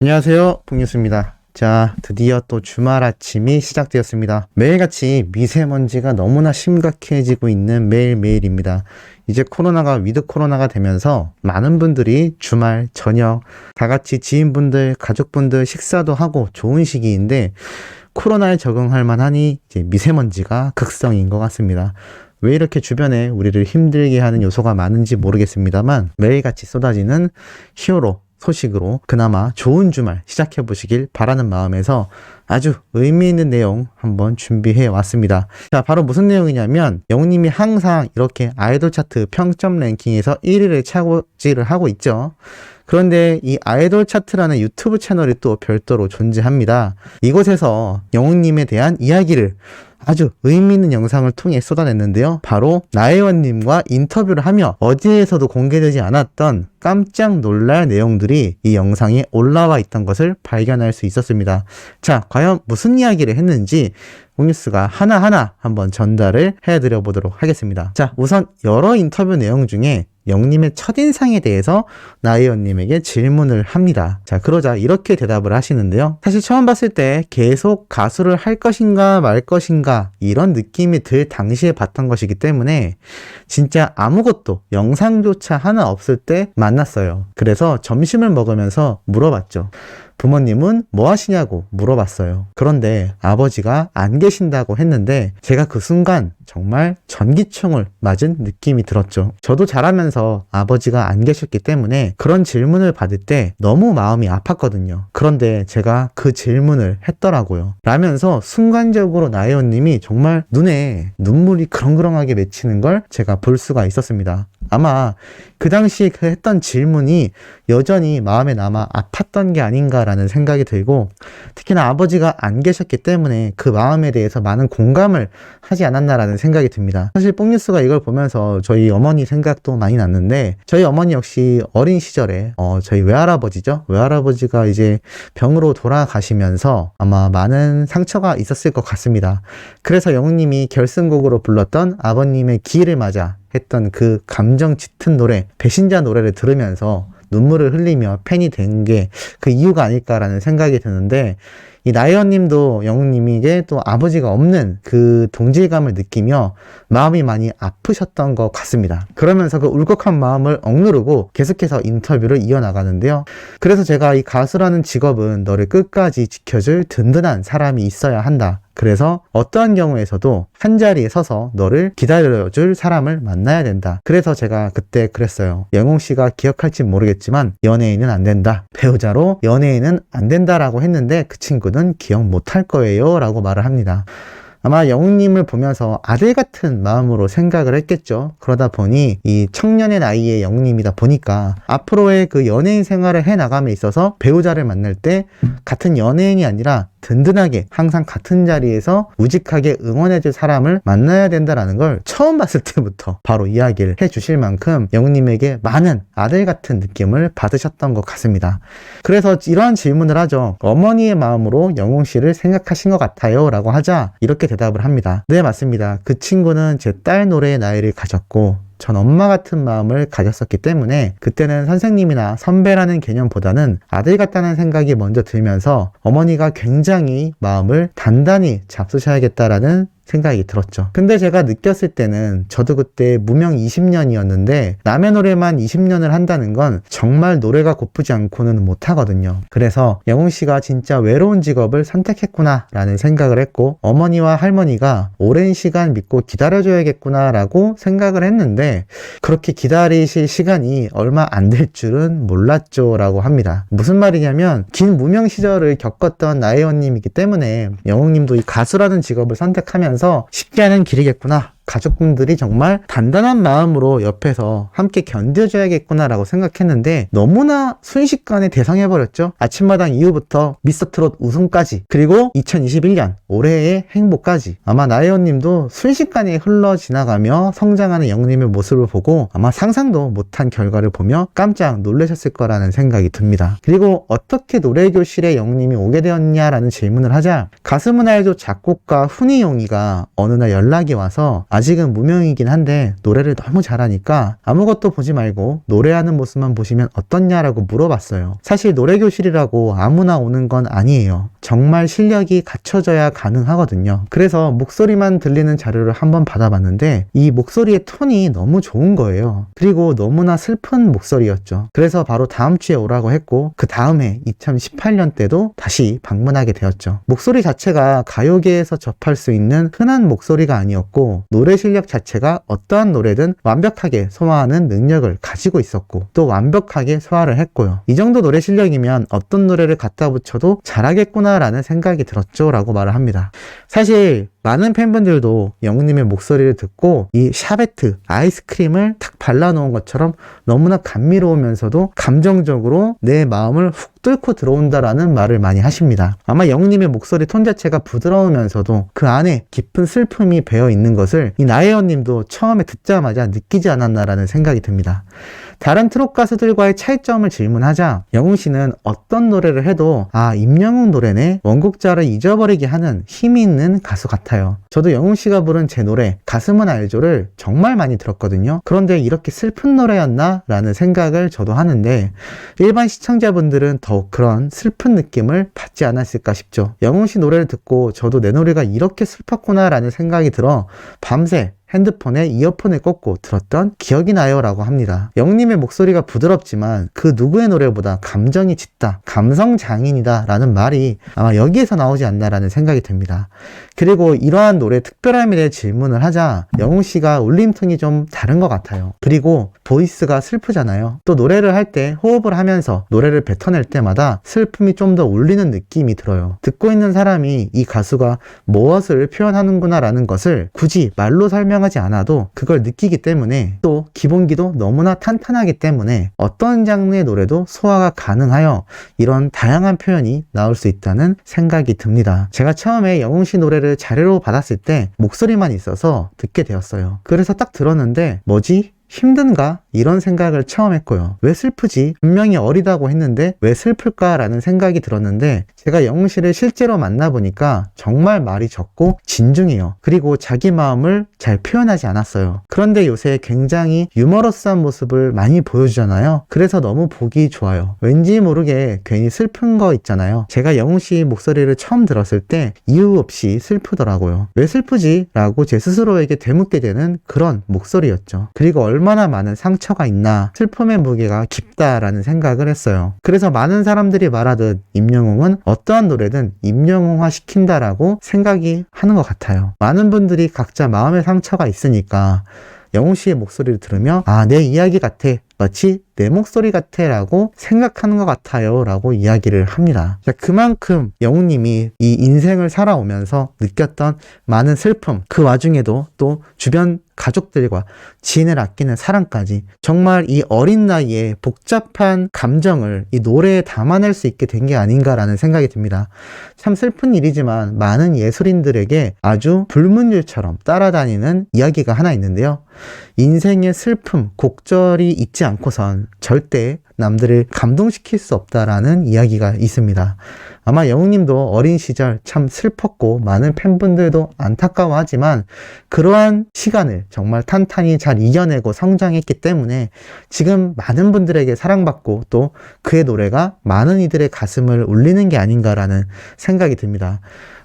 안녕하세요, 봉유수입니다. 자, 드디어 또 주말 아침이 시작되었습니다. 매일같이 미세먼지가 너무나 심각해지고 있는 매일매일입니다. 이제 코로나가 위드 코로나가 되면서 많은 분들이 주말, 저녁 다 같이 지인분들, 가족분들 식사도 하고 좋은 시기인데 코로나에 적응할 만하니 이제 미세먼지가 극성인 것 같습니다. 왜 이렇게 주변에 우리를 힘들게 하는 요소가 많은지 모르겠습니다만 매일같이 쏟아지는 히어로 소식으로 그나마 좋은 주말 시작해 보시길 바라는 마음에서 아주 의미 있는 내용 한번 준비해 왔습니다. 자, 바로 무슨 내용이냐면 영웅님이 항상 이렇게 아이돌 차트 평점 랭킹에서 1위를 차지를 하고 있죠. 그런데 이 아이돌 차트라는 유튜브 채널이 또 별도로 존재합니다. 이곳에서 영웅님에 대한 이야기를 아주 의미 있는 영상을 통해 쏟아냈는데요. 바로 나혜원님과 인터뷰를 하며 어디에서도 공개되지 않았던 깜짝 놀랄 내용들이 이 영상에 올라와 있던 것을 발견할 수 있었습니다. 자, 과연 무슨 이야기를 했는지 옥뉴스가 하나하나 한번 전달을 해드려 보도록 하겠습니다. 자, 우선 여러 인터뷰 내용 중에 영님의 첫인상에 대해서 나혜원님에게 질문을 합니다. 자, 그러자 이렇게 대답을 하시는데요. 사실 처음 봤을 때 계속 가수를 할 것인가 말 것인가 이런 느낌이 들 당시에 봤던 것이기 때문에 진짜 아무것도 영상조차 하나 없을 때 만났어요. 그래서 점심을 먹으면서 물어봤죠. 부모님은 뭐 하시냐고 물어봤어요. 그런데 아버지가 안 계신다고 했는데 제가 그 순간 정말 전기총을 맞은 느낌이 들었죠. 저도 자라면서 아버지가 안 계셨기 때문에 그런 질문을 받을 때 너무 마음이 아팠거든요. 그런데 제가 그 질문을 했더라고요. 라면서 순간적으로 나혜원님이 정말 눈에 눈물이 그렁그렁하게 맺히는 걸 제가 볼 수가 있었습니다. 아마 그 당시에 그 했던 질문이 여전히 마음에 남아 아팠던 게 아닌가라는 생각이 들고 특히나 아버지가 안 계셨기 때문에 그 마음에 대해서 많은 공감을 하지 않았나라는 생각이 듭니다. 사실 뽕뉴스가 이걸 보면서 저희 어머니 생각도 많이 났는데 저희 어머니 역시 어린 시절에 저희 외할아버지죠. 외할아버지가 이제 병으로 돌아가시면서 아마 많은 상처가 있었을 것 같습니다. 그래서 영웅님이 결승곡으로 불렀던 아버님의 기일을 맞아 했던 그 감정 짙은 노래, 배신자 노래를 들으면서 눈물을 흘리며 팬이 된 게 그 이유가 아닐까라는 생각이 드는데 이 나혜원님도 영웅님에게 또 아버지가 없는 그 동질감을 느끼며 마음이 많이 아프셨던 것 같습니다. 그러면서 그 울컥한 마음을 억누르고 계속해서 인터뷰를 이어나가는데요. 그래서 제가 이 가수라는 직업은 너를 끝까지 지켜줄 든든한 사람이 있어야 한다. 그래서 어떠한 경우에서도 한자리에 서서 너를 기다려줄 사람을 만나야 된다. 그래서 제가 그때 그랬어요. 영웅씨가 기억할지 모르겠지만 연예인은 안 된다. 배우자로 연예인은 안 된다라고 했는데 그 친구는 기억 못할 거예요 라고 말을 합니다. 아마 영웅님을 보면서 아들 같은 마음으로 생각을 했겠죠. 그러다 보니 이 청년의 나이의 영웅님이다 보니까 앞으로의 그 연예인 생활을 해나감에 있어서 배우자를 만날 때 같은 연예인이 아니라 든든하게 항상 같은 자리에서 우직하게 응원해줄 사람을 만나야 된다라는 걸 처음 봤을 때부터 바로 이야기를 해주실 만큼 영웅님에게 많은 아들 같은 느낌을 받으셨던 것 같습니다. 그래서 이러한 질문을 하죠. 어머니의 마음으로 영웅씨를 생각하신 것 같아요 라고 하자 이렇게 대답을 합니다. 네, 맞습니다. 그 친구는 제 딸 노래의 나이를 가졌고 전 엄마 같은 마음을 가졌었기 때문에 그때는 선생님이나 선배라는 개념보다는 아들 같다는 생각이 먼저 들면서 어머니가 굉장히 마음을 단단히 잡수셔야겠다라는 생각이 들었죠. 근데 제가 느꼈을 때는 저도 그때 무명 20년이었는데 남의 노래만 20년을 한다는 건 정말 노래가 고프지 않고는 못하거든요. 그래서 영웅씨가 진짜 외로운 직업을 선택했구나 라는 생각을 했고 어머니와 할머니가 오랜 시간 믿고 기다려줘야겠구나 라고 생각을 했는데 그렇게 기다리실 시간이 얼마 안 될 줄은 몰랐죠 라고 합니다. 무슨 말이냐면 긴 무명 시절을 겪었던 나혜원님이기 때문에 영웅님도 이 가수라는 직업을 선택하면서 쉽지 않은 길이겠구나. 가족분들이 정말 단단한 마음으로 옆에서 함께 견뎌줘야겠구나 라고 생각했는데 너무나 순식간에 대성해버렸죠. 아침마당 이후부터 미스터트롯 우승까지 그리고 2021년 올해의 행보까지 아마 나혜원님도 순식간에 흘러 지나가며 성장하는 영웅님의 모습을 보고 아마 상상도 못한 결과를 보며 깜짝 놀라셨을 거라는 생각이 듭니다. 그리고 어떻게 노래교실에 영웅님이 오게 되었냐라는 질문을 하자 가수문화일조 작곡가 훈이용이가 어느 날 연락이 와서 아직은 무명이긴 한데 노래를 너무 잘하니까 아무것도 보지 말고 노래하는 모습만 보시면 어떻냐라고 물어봤어요. 사실 노래교실이라고 아무나 오는 건 아니에요. 정말 실력이 갖춰져야 가능하거든요. 그래서 목소리만 들리는 자료를 한번 받아봤는데 이 목소리의 톤이 너무 좋은 거예요. 그리고 너무나 슬픈 목소리였죠. 그래서 바로 다음 주에 오라고 했고 그 다음해 2018년 때도 다시 방문하게 되었죠. 목소리 자체가 가요계에서 접할 수 있는 흔한 목소리가 아니었고 노래 실력 자체가 어떠한 노래든 완벽하게 소화하는 능력을 가지고 있었고 또 완벽하게 소화를 했고요. 이 정도 노래 실력이면 어떤 노래를 갖다 붙여도 잘하겠구나 라는 생각이 들었죠 라고 말을 합니다. 사실 많은 팬분들도 영웅님의 목소리를 듣고 이 샤베트 아이스크림을 탁 발라놓은 것처럼 너무나 감미로우면서도 감정적으로 내 마음을 훅 뚫고 들어온다라는 말을 많이 하십니다. 아마 영웅님의 목소리 톤 자체가 부드러우면서도 그 안에 깊은 슬픔이 배어 있는 것을 이 나혜원님도 처음에 듣자마자 느끼지 않았나라는 생각이 듭니다. 다른 트롯 가수들과의 차이점을 질문하자 영웅씨는 어떤 노래를 해도 임영웅 노래네, 원곡자를 잊어버리게 하는 힘이 있는 가수 같아요. 저도 영웅씨가 부른 제 노래 가슴은 알죠를 정말 많이 들었거든요. 그런데 이렇게 슬픈 노래였나? 라는 생각을 저도 하는데 일반 시청자분들은 더욱 그런 슬픈 느낌을 받지 않았을까 싶죠. 영웅씨 노래를 듣고 저도 내 노래가 이렇게 슬펐구나 라는 생각이 들어 밤새 핸드폰에 이어폰을 꽂고 들었던 기억이 나요 라고 합니다. 영웅님의 목소리가 부드럽지만 그 누구의 노래보다 감정이 짙다, 감성 장인이다 라는 말이 아마 여기에서 나오지 않나 라는 생각이 듭니다. 그리고 이러한 노래 특별함에 대해 질문을 하자 영웅씨가 울림톤이 좀 다른 것 같아요. 그리고 보이스가 슬프잖아요. 또 노래를 할 때 호흡을 하면서 노래를 뱉어낼 때마다 슬픔이 좀 더 울리는 느낌이 들어요. 듣고 있는 사람이 이 가수가 무엇을 표현하는구나 라는 것을 굳이 말로 설명하지 않아도 그걸 느끼기 때문에 또 기본기도 너무나 탄탄하기 때문에 어떤 장르의 노래도 소화가 가능하여 이런 다양한 표현이 나올 수 있다는 생각이 듭니다. 제가 처음에 영웅씨 노래를 자료로 받았을 때 목소리만 있어서 듣게 되었어요. 그래서 딱 들었는데 뭐지? 힘든가? 이런 생각을 처음 했고요. 왜 슬프지? 분명히 어리다고 했는데 왜 슬플까? 라는 생각이 들었는데 제가 영웅씨를 실제로 만나보니까 정말 말이 적고 진중해요. 그리고 자기 마음을 잘 표현하지 않았어요. 그런데 요새 굉장히 유머러스한 모습을 많이 보여주잖아요. 그래서 너무 보기 좋아요. 왠지 모르게 괜히 슬픈 거 있잖아요. 제가 영웅씨 목소리를 처음 들었을 때 이유 없이 슬프더라고요. 왜 슬프지? 라고 제 스스로에게 되묻게 되는 그런 목소리였죠. 그리고 얼마나 많은 상처가 있나, 슬픔의 무게가 깊다라는 생각을 했어요. 그래서 많은 사람들이 말하듯 임영웅은 어떠한 노래든 임영웅화 시킨다라고 생각이 하는 것 같아요. 많은 분들이 각자 마음의 상처가 있으니까 영웅씨의 목소리를 들으며 내 이야기 같아, 마치 내 목소리 같아 라고 생각하는 것 같아요 라고 이야기를 합니다. 그만큼 영웅님이 이 인생을 살아오면서 느꼈던 많은 슬픔, 그 와중에도 또 주변 가족들과 지인을 아끼는 사랑까지 정말 이 어린 나이에 복잡한 감정을 이 노래에 담아낼 수 있게 된 게 아닌가라는 생각이 듭니다. 참 슬픈 일이지만 많은 예술인들에게 아주 불문율처럼 따라다니는 이야기가 하나 있는데요. 인생의 슬픔, 곡절이 있지 않고선 절대 남들을 감동시킬 수 없다라는 이야기가 있습니다. 아마 영웅님도 어린 시절 참 슬펐고 많은 팬분들도 안타까워하지만 그러한 시간을 정말 탄탄히 잘 이겨내고 성장했기 때문에 지금 많은 분들에게 사랑받고 또 그의 노래가 많은 이들의 가슴을 울리는 게 아닌가라는 생각이 듭니다.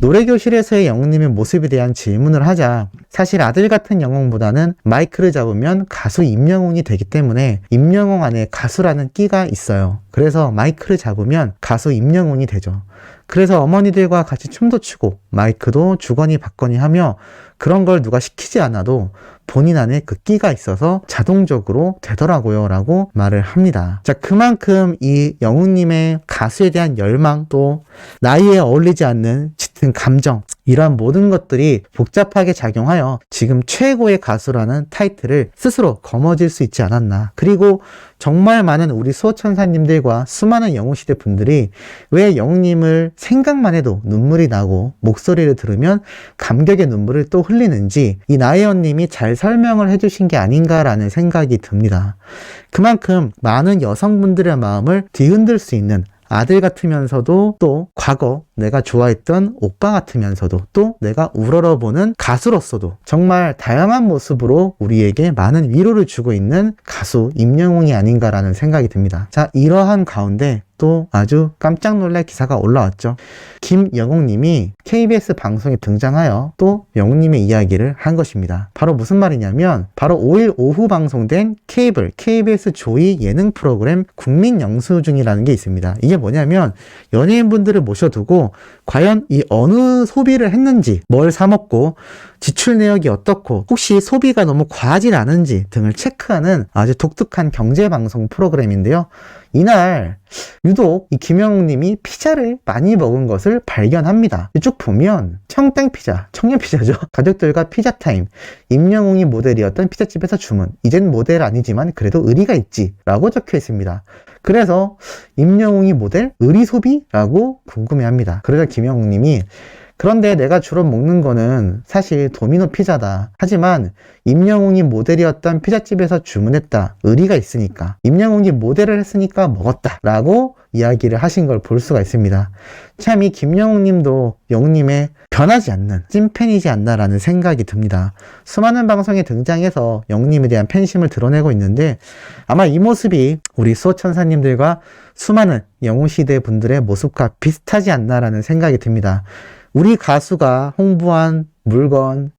노래교실에서의 영웅님의 모습에 대한 질문을 하자 사실 아들 같은 영웅보다는 마이크를 잡으면 가수 임영웅이 되기 때문에 임영웅 안에 가수라는 끼가 있어요. 그래서 마이크를 잡으면 가수 임영웅이 되죠. 그래서 어머니들과 같이 춤도 추고 마이크도 주거니 받거니 하며 그런 걸 누가 시키지 않아도 본인 안에 그 끼가 있어서 자동적으로 되더라고요 라고 말을 합니다. 자, 그만큼 이 영웅님의 가수에 대한 열망, 또 나이에 어울리지 않는 짙은 감정, 이러한 모든 것들이 복잡하게 작용하여 지금 최고의 가수라는 타이틀을 스스로 거머쥘 수 있지 않았나. 그리고 정말 많은 우리 수호천사님들과 수많은 영웅시대 분들이 왜 영웅님을 생각만 해도 눈물이 나고 목소리를 들으면 감격의 눈물을 또 흘리는지 이 나혜원님이 잘 설명을 해주신 게 아닌가라는 생각이 듭니다. 그만큼 많은 여성분들의 마음을 뒤흔들 수 있는 아들 같으면서도 또 과거 내가 좋아했던 오빠 같으면서도 또 내가 우러러보는 가수로서도 정말 다양한 모습으로 우리에게 많은 위로를 주고 있는 가수 임영웅이 아닌가라는 생각이 듭니다. 자, 이러한 가운데 또 아주 깜짝 놀랄 기사가 올라왔죠. 김영웅님이 KBS 방송에 등장하여 또 영웅님의 이야기를 한 것입니다. 바로 무슨 말이냐면 바로 5일 오후 방송된 케이블 KBS 조이 예능 프로그램 국민 영수증이라는 게 있습니다. 이게 뭐냐면 연예인분들을 모셔두고 과연 이 어느 소비를 했는지, 뭘 사 먹고 지출 내역이 어떻고 혹시 소비가 너무 과하진 않은지 등을 체크하는 아주 독특한 경제방송 프로그램인데요. 이날 유독 이 김영웅님이 피자를 많이 먹은 것을 발견합니다. 쭉 보면 청땡피자, 청년피자죠. 가족들과 피자타임, 임영웅이 모델이었던 피자집에서 주문, 이젠 모델 아니지만 그래도 의리가 있지 라고 적혀 있습니다. 그래서 임영웅이 모델? 의리 소비?라고 궁금해합니다. 그러자 김영웅님이 그런데 내가 주로 먹는 거는 사실 도미노 피자다. 하지만 임영웅이 모델이었던 피자집에서 주문했다. 의리가 있으니까. 임영웅이 모델을 했으니까 먹었다. 라고 이야기를 하신 걸 볼 수가 있습니다. 참 이 김영웅 님도 영웅님의 변하지 않는 찐팬이지 않나라는 생각이 듭니다. 수많은 방송에 등장해서 영웅님에 대한 팬심을 드러내고 있는데 아마 이 모습이 우리 수호천사님들과 수많은 영웅시대 분들의 모습과 비슷하지 않나라는 생각이 듭니다. 우리 가수가 홍보한 물건,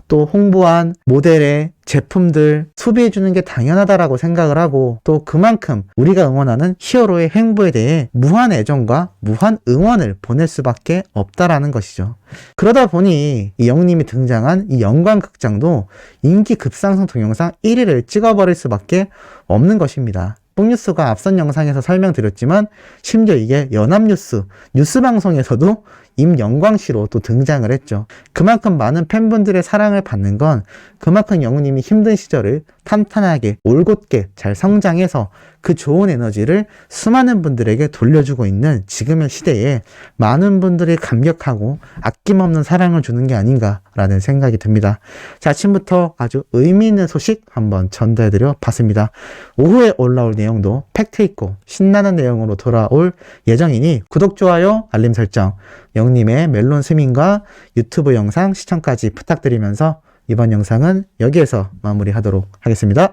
또 홍보한 모델의 제품들 소비해주는 게 당연하다라고 생각을 하고 또 그만큼 우리가 응원하는 히어로의 행보에 대해 무한 애정과 무한 응원을 보낼 수밖에 없다라는 것이죠. 그러다 보니 이 영웅님이 등장한 이 영광극장도 인기 급상승 동영상 1위를 찍어버릴 수밖에 없는 것입니다. 뽕뉴스가 앞선 영상에서 설명드렸지만 심지어 이게 연합뉴스, 뉴스방송에서도 임영광씨로 또 등장을 했죠. 그만큼 많은 팬분들의 사랑을 받는 건 그만큼 영웅님이 힘든 시절을 탄탄하게 올곧게 잘 성장해서 그 좋은 에너지를 수많은 분들에게 돌려주고 있는 지금의 시대에 많은 분들이 감격하고 아낌없는 사랑을 주는 게 아닌가라는 생각이 듭니다. 자, 아침부터 아주 의미 있는 소식 한번 전달해드려 봤습니다. 오후에 올라올 내용도 팩트 있고 신나는 내용으로 돌아올 예정이니 구독, 좋아요, 알림 설정, 영님의 멜론 스밍과 유튜브 영상 시청까지 부탁드리면서 이번 영상은 여기에서 마무리하도록 하겠습니다.